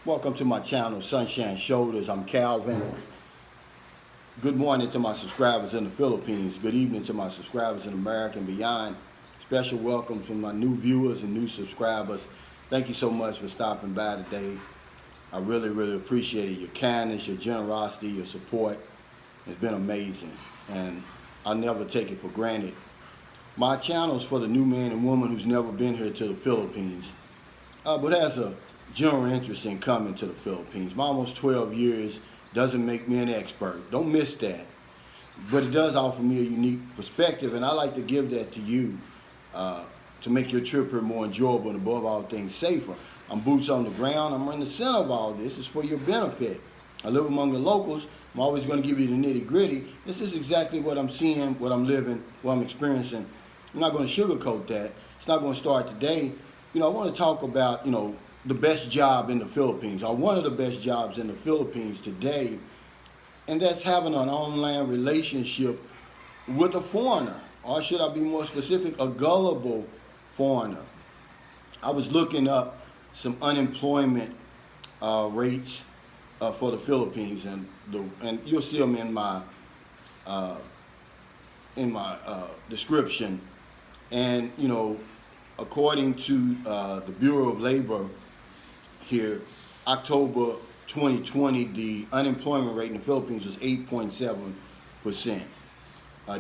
Welcome to my channel, Sunshine Shoulders. I'm Calvin. Good morning to my subscribers in the Philippines. Good evening to my subscribers in America and beyond. Special welcome to my new viewers and new subscribers. Thank you so much for stopping by today. I really appreciate it. Your kindness, your generosity, your support. It's been amazing, and I'll never take it for granted. My channel is for the new man and woman who's never been here to the Philippines, but has a general interest in coming to the Philippines. My almost 12 years doesn't make me an expert. Don't miss that. But it does offer me a unique perspective, and I like to give that to you to make your trip here more enjoyable and above all things safer. I'm boots on the ground. I'm in the center of all this. It's for your benefit. I live among the locals. I'm always going to give you the nitty gritty. This is exactly what I'm seeing, what I'm living, what I'm experiencing. I'm not going to sugarcoat that. It's not going to start today. I want to talk about, the best job in the Philippines, or one of the best jobs in the Philippines today, and that's having an online relationship with a foreigner, or should I be more specific, a gullible foreigner. I was looking up some unemployment rates for the Philippines, and you'll see them in my description. And according to the Bureau of Labor here, October 2020, the unemployment rate in the Philippines was 8.7%,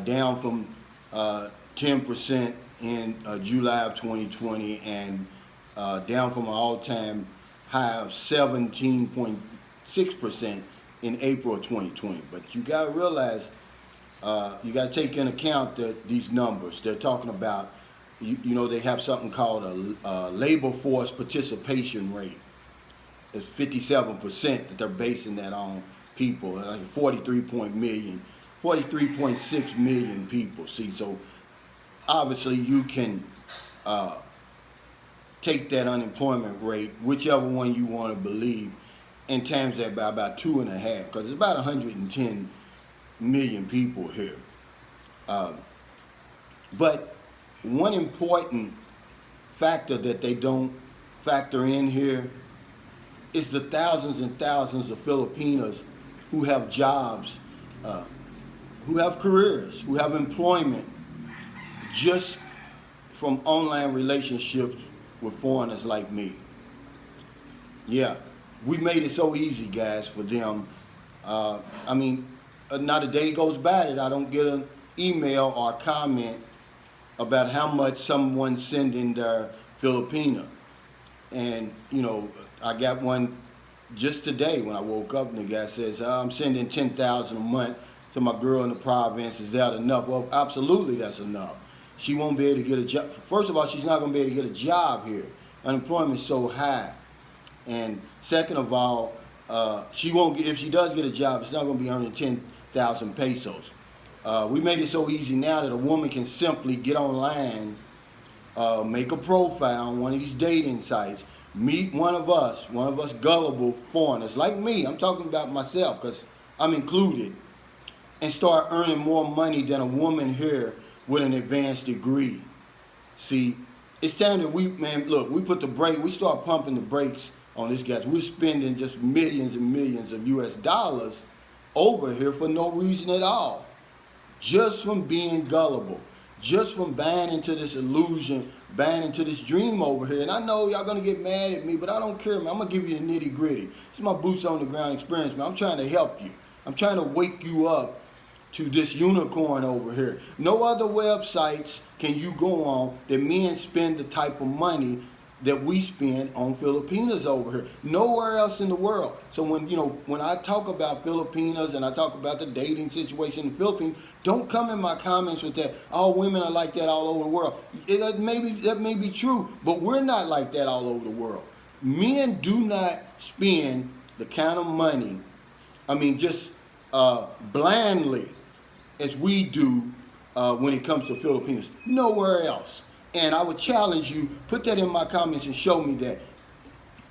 down from 10% in July of 2020, and down from an all-time high of 17.6% in April of 2020. But you got to realize, you got to take into account that these numbers, they're talking about, they have something called a labor force participation rate. It's 57% that they're basing that on people, like 43.6 million people. See, so obviously you can take that unemployment rate, whichever one you want to believe, and times that by about 2.5, because it's about 110 million people here. But one important factor that they don't factor in here is the thousands and thousands of Filipinos who have jobs, who have careers, who have employment just from online relationships with foreigners like me. Yeah, we made it so easy, guys, for them. Not a day goes by that I don't get an email or a comment about how much someone's sending their Filipina. And, I got one just today when I woke up, and the guy says, I'm sending $10,000 a month to my girl in the province. Is that enough? Well, absolutely that's enough. She won't be able to get a job. First of all, she's not going to be able to get a job here. Unemployment is so high. And second of all, she won't get, if she does get a job, it's not going to be earning 10,000 pesos. We made it so easy now that a woman can simply get online, make a profile on one of these dating sites, meet one of us gullible foreigners like me. I'm talking about myself because I'm included, and start earning more money than a woman here with an advanced degree. See, it's time that we put the brake, we start pumping the brakes on this guy. We're spending just millions and millions of US dollars over here for no reason at all. Just from being gullible, just from buying into this illusion, buying into this dream over here. And I know y'all gonna get mad at me, but I don't care, man. I'm gonna give you the nitty gritty. This is my boots on the ground experience, man. I'm trying to help you. I'm trying to wake you up to this unicorn over here. No other websites can you go on that men spend the type of money that we spend on Filipinas over here. Nowhere else in the world. So when I talk about Filipinas and I talk about the dating situation in the Philippines, don't come in my comments with that, all women are like that all over the world. That may be true, but we're not like that all over the world. Men do not spend the kind of money, just blindly as we do when it comes to Filipinos. Nowhere else. And I would challenge you, put that in my comments and show me that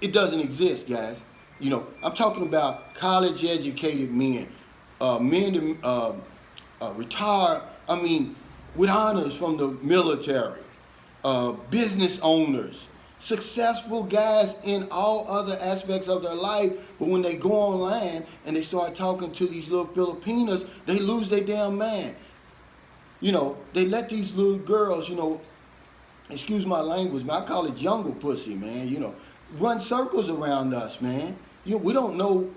it doesn't exist, guys. I'm talking about college educated men, men that retired, with honors from the military, business owners, successful guys in all other aspects of their life, but when they go online and they start talking to these little Filipinas, they lose their damn mind. You know, they let these little girls, you know, excuse my language, man, I call it jungle pussy, man, you know, run circles around us, man. You know, we don't know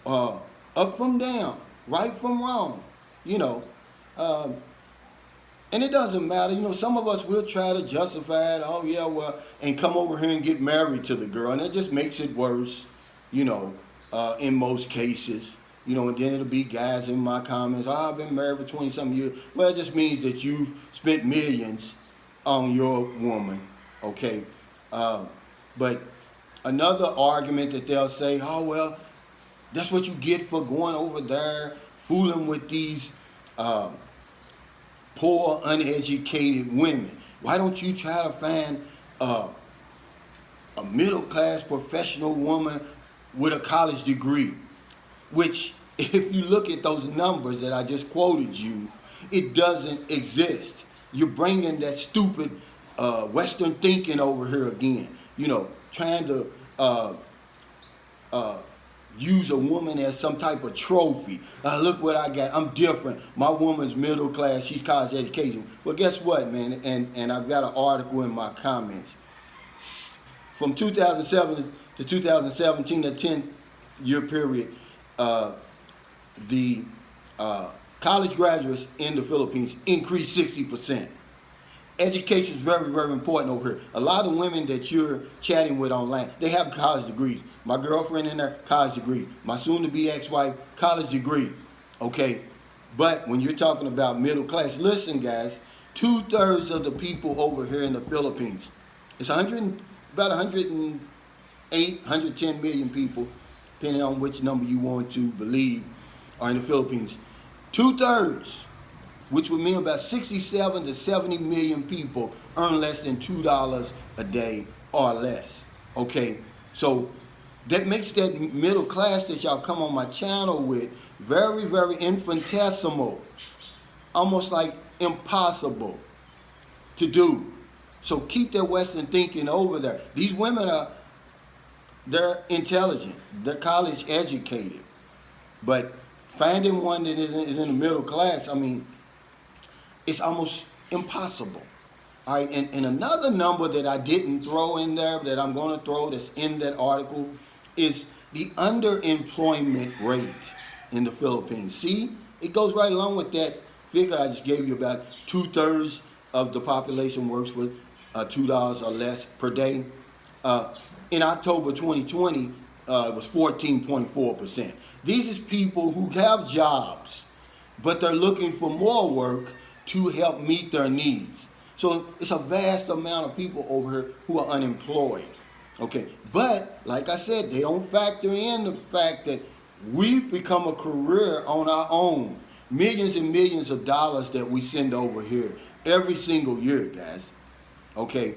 up from down, right from wrong, you know. And it doesn't matter, you know, some of us will try to justify it, oh yeah, well, and come over here and get married to the girl, and it just makes it worse, you know, in most cases. You know, and then it'll be guys in my comments, oh, I've been married for 20-something years. Well, it just means that you've spent millions on your woman, okay? But another argument that they'll say, oh, well, that's what you get for going over there, fooling with these poor, uneducated women. Why don't you try to find a middle-class professional woman with a college degree? Which, if you look at those numbers that I just quoted you, it doesn't exist. You're bringing that stupid Western thinking over here again. You know, trying to use a woman as some type of trophy. Look what I got. I'm different. My woman's middle class. She's college education. Well, guess what, man? And I've got an article in my comments. From 2007 to 2017, a 10-year period, the college graduates in the Philippines increased 60%. Education is very, very important over here. A lot of women that you're chatting with online, they have college degrees. My girlfriend in there, college degree. My soon-to-be ex-wife, college degree. Okay? But when you're talking about middle class, listen, guys, 2/3 of the people over here in the Philippines, it's about 108, 110 million people, depending on which number you want to believe, are in the Philippines. 2/3, which would mean about 67 to 70 million people, earn less than $2 a day or less. Okay, so that makes that middle class that y'all come on my channel with very, very infinitesimal, almost like impossible to do. So keep that Western thinking over there. These women they're intelligent, they're college educated, but finding one that is in the middle class, I mean, it's almost impossible. All right, and another number that I didn't throw in there that I'm going to throw that's in that article is the underemployment rate in the Philippines. See, it goes right along with that figure I just gave you, about 2/3 of the population works for $2 or less per day. In October 2020, it was 14.4%. These is people who have jobs, but they're looking for more work to help meet their needs. So it's a vast amount of people over here who are unemployed. Okay, but like I said, they don't factor in the fact that we've become a career on our own. Millions and millions of dollars that we send over here every single year, guys. Okay,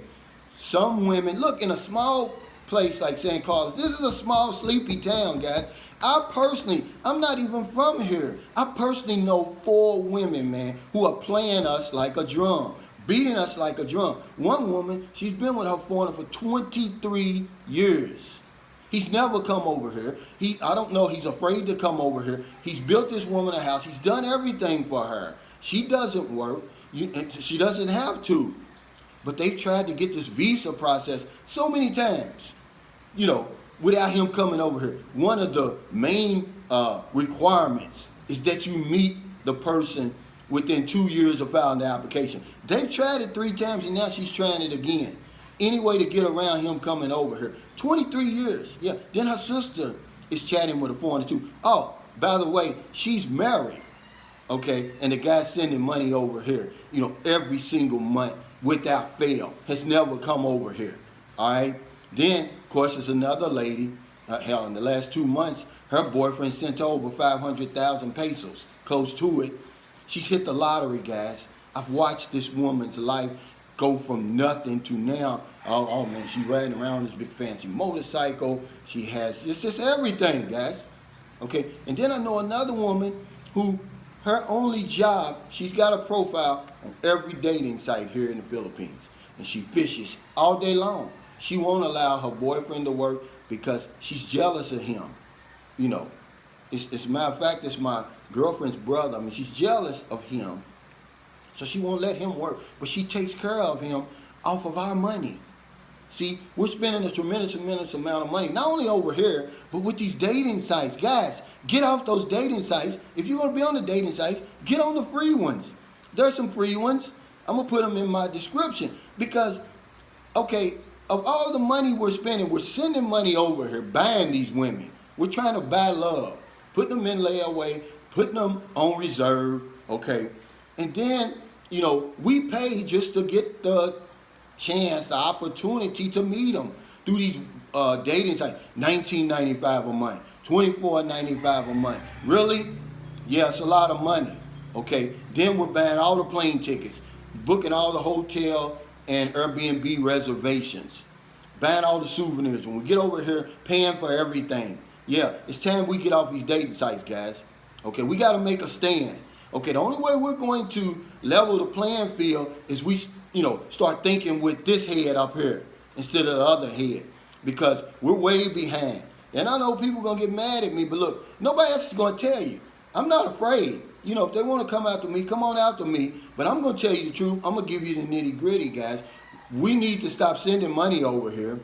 some women, look, in a small place like St. Carlos, this is a small, sleepy town, guys. I'm not even from here. I personally know 4 women, man, who are playing us like a drum, beating us like a drum. One woman, she's been with her foreigner for 23 years. He's never come over here. I don't know, he's afraid to come over here. He's built this woman a house. He's done everything for her. She doesn't work. She doesn't have to. But they've tried to get this visa process so many times, you know, without him coming over here. One of the main requirements is that you meet the person within 2 years of filing the application. They've tried it 3 times, and now she's trying it again. Any way to get around him coming over here. 23 years, yeah. Then her sister is chatting with a foreigner too. Oh, by the way, she's married, okay? And the guy's sending money over here, you know, every single month without fail. Has never come over here, all right? Then, of course, there's another lady, hell, in the last 2 months, her boyfriend sent her over 500,000 pesos, close to it. She's hit the lottery, guys. I've watched this woman's life go from nothing to now. Oh man, she's riding around this big fancy motorcycle. She has, it's just everything, guys. Okay, and then I know another woman who, her only job, she's got a profile on every dating site here in the Philippines. And she fishes all day long. She won't allow her boyfriend to work because she's jealous of him. You know, it's a matter of fact, it's my girlfriend's brother. I mean, she's jealous of him, so she won't let him work. But she takes care of him off of our money. See, we're spending a tremendous amount of money, not only over here, but with these dating sites. Guys, get off those dating sites. If you're going to be on the dating sites, get on the free ones. There's some free ones. I'm going to put them in my description because, okay, of all the money we're spending, we're sending money over here, buying these women. We're trying to buy love, putting them in layaway, putting them on reserve, okay? And then, you know, we pay just to get the chance, the opportunity to meet them through these dating sites. $19.95 a month, $24.95 a month. Really? Yeah, it's a lot of money. Okay. Then we're buying all the plane tickets, booking all the hotel and Airbnb reservations, buying all the souvenirs. When we get over here, paying for everything. Yeah, it's time we get off these dating sites, guys. Okay, we got to make a stand. Okay, the only way we're going to level the playing field is we start thinking with this head up here instead of the other head, because we're way behind. And I know people are going to get mad at me, but look, nobody else is going to tell you. I'm not afraid. You know, if they want to come after me, come on after me. But I'm going to tell you the truth. I'm going to give you the nitty gritty, guys. We need to stop sending money over here.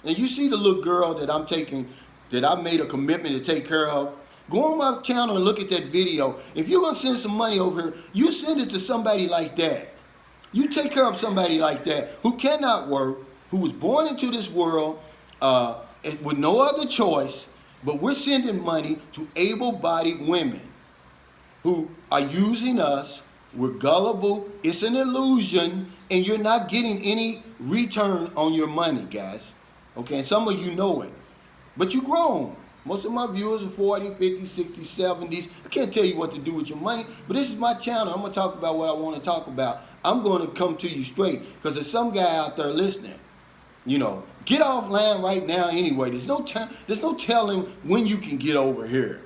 And you see the little girl that I'm taking, that I made a commitment to take care of. Go on my channel and look at that video. If you're going to send some money over here, you send it to somebody like that. You take care of somebody like that who cannot work, who was born into this world with no other choice, but we're sending money to able-bodied women who are using us. We're gullible. It's an illusion, and you're not getting any return on your money, guys. Okay, and some of you know it. But you're grown. Most of my viewers are 40, 50, 60, 70s. I can't tell you what to do with your money, but this is my channel. I'm going to talk about what I want to talk about. I'm going to come to you straight because there's some guy out there listening. You know, get offline right now anyway. There's no time. There's no telling when you can get over here.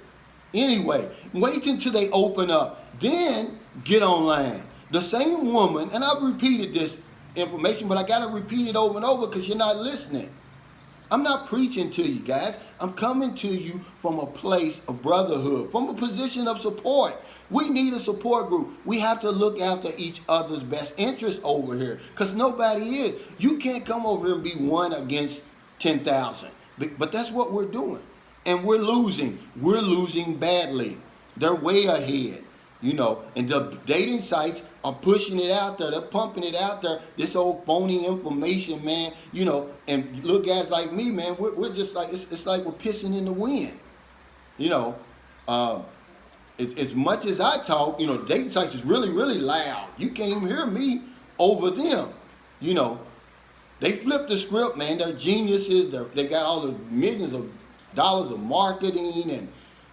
Anyway, wait until they open up. Then get online. The same woman, and I've repeated this information, but I got to repeat it over and over because you're not listening. I'm not preaching to you guys. I'm coming to you from a place of brotherhood, from a position of support. We need a support group. We have to look after each other's best interest over here because nobody is. You can't come over here and be 1 against 10,000. But that's what we're doing. And we're losing. We're losing badly. They're way ahead. You know, and the dating sites are pushing it out there. They're pumping it out there. This old phony information, man. You know, and little guys like me, man, we're just like, it's like we're pissing in the wind. You know, as much as I talk, you know, dating sites is really, really loud. You can't even hear me over them. You know, they flip the script, man. They're geniuses. They got all the millions of dollars of marketing and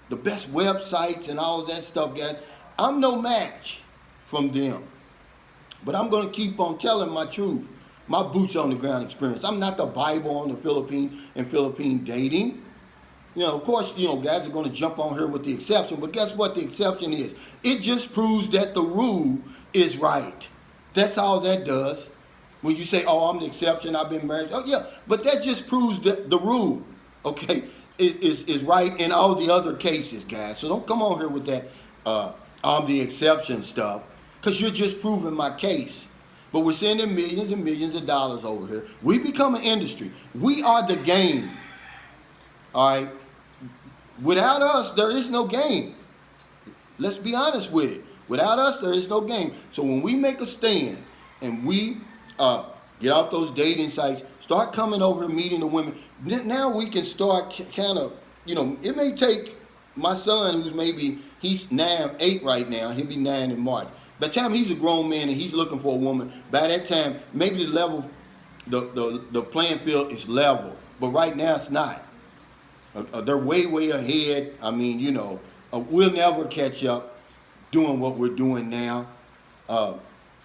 the best websites and all of that stuff, guys. I'm no match from them. But I'm going to keep on telling my truth. My boots on the ground experience. I'm not the Bible on the Philippines and Philippine dating. You know, of course, you know, guys are going to jump on here with the exception. But guess what the exception is? It just proves that the rule is right. That's all that does. When you say, oh, I'm the exception, I've been married. Oh, yeah. But that just proves that the rule, okay, is right in all the other cases, guys. So don't come on here with that I'm the exception stuff, because you're just proving my case. But we're sending millions and millions of dollars over here. We become an industry. We are the game. All right? Without us, there is no game. Let's be honest with it. Without us, there is no game. So when we make a stand and we get off those dating sites, start coming over here, meeting the women, now we can start kind of, you know, it may take my son, who's maybe, he's 8 right now. He'll be 9 in March. By the time he's a grown man and he's looking for a woman, by that time, maybe the level, the playing field is level. But right now, it's not. They're way, way ahead. I mean, you know, we'll never catch up doing what we're doing now.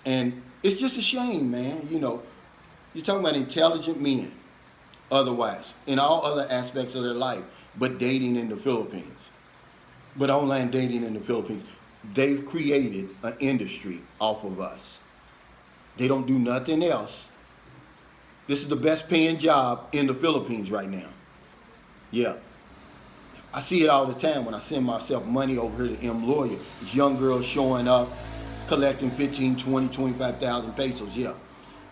And it's just a shame, man. You know, you're talking about intelligent men, otherwise, in all other aspects of their life, but dating in the Philippines. But online dating in the Philippines, they've created an industry off of us. They don't do nothing else. This is the best paying job in the Philippines right now. Yeah. I see it all the time when I send myself money over here to M Lawyer. These young girls showing up, collecting 15, 20, 25,000 pesos. Yeah.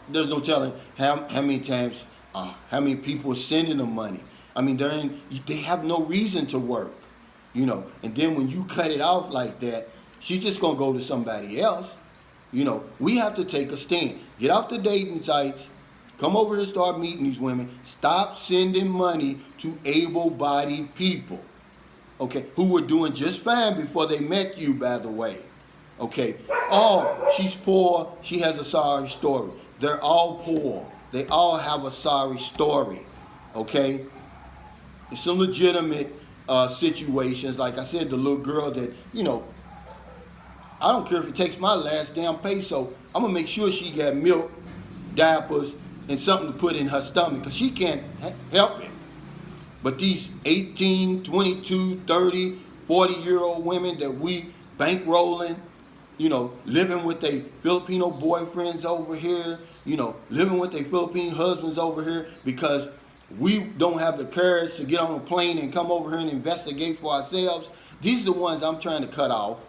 There's no telling how many times, how many people are sending them money. I mean, they have no reason to work, you know. And then when you cut it off like that, she's just going to go to somebody else. You know, we have to take a stand. Get off the dating sites. Come over here and start meeting these women. Stop sending money to able-bodied people, okay, who were doing just fine before they met you, by the way. Okay, oh, she's poor. She has a sorry story. They're all poor. They all have a sorry story, okay? It's some legitimate situations. Like I said, the little girl that, you know, I don't care if it takes my last damn peso. I'm going to make sure she got milk, diapers, and something to put in her stomach because she can't help it. But these 18, 22, 30, 40-year-old women that we bankrolling, you know, living with their Filipino boyfriends over here, you know, living with their Philippine husbands over here because we don't have the courage to get on a plane and come over here and investigate for ourselves. These are the ones I'm trying to cut off,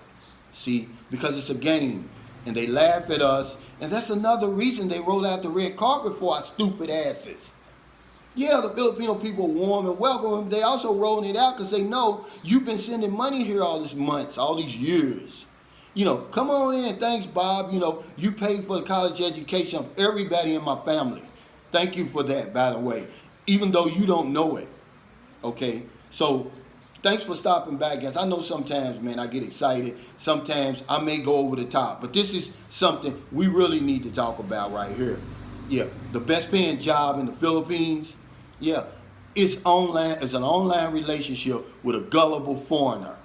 see, because it's a game. And they laugh at us. And that's another reason they roll out the red carpet for our stupid asses. Yeah, the Filipino people are warm and welcome. They also rolling it out because they know you've been sending money here all these months, all these years. You know, come on in. Thanks, Bob. You know, you paid for the college education of everybody in my family. Thank you for that, by the way, even though you don't know it. Okay? So, thanks for stopping by, guys. I know sometimes, man, I get excited. Sometimes I may go over the top. But this is something we really need to talk about right here. Yeah, the best paying job in the Philippines, yeah, it's online. It's an online relationship with a gullible foreigner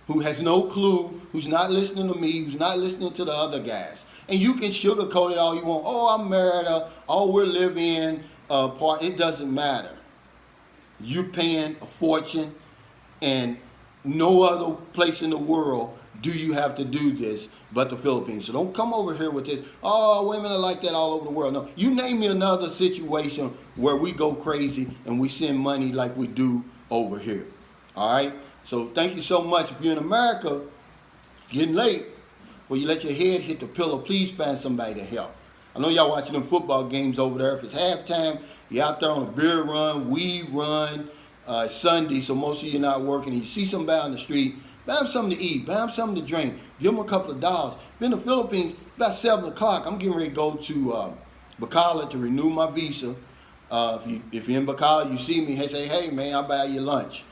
who has no clue, who's not listening to me, who's not listening to the other guys. And you can sugarcoat it all you want. Oh, I'm married. Oh, we're living apart. It doesn't matter. You're paying a fortune, and no other place in the world do you have to do this but the Philippines. So don't come over here with this, oh, women are like that all over the world. No, you name me another situation where we go crazy and we send money like we do over here. All right? So thank you so much. If you're in America, it's getting late, well, you let your head hit the pillow, please find somebody to help. I know y'all watching them football games over there. If it's halftime, you're out there on a beer run, weed run, Sunday, so most of you are not working, and you see somebody on the street, buy them something to eat, buy them something to drink, give them a couple of dollars. If in the Philippines, about 7 o'clock, I'm getting ready to go to Bacolod to renew my visa. If you're in Bacolod, you see me, say, hey, man, I'll buy you lunch.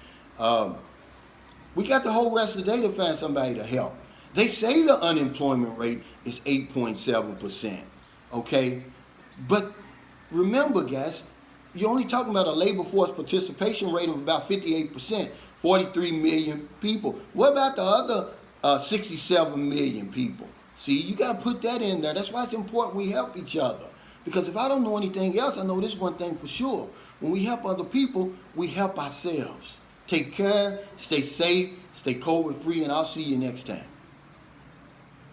We got the whole rest of the day to find somebody to help. They say the unemployment rate is 8.7%, okay? But remember, guys, you're only talking about a labor force participation rate of about 58%, 43 million people. What about the other 67 million people? See, you got to put that in there. That's why it's important we help each other. Because if I don't know anything else, I know this one thing for sure. When we help other people, we help ourselves. Take care, stay safe, stay COVID-free, and I'll see you next time.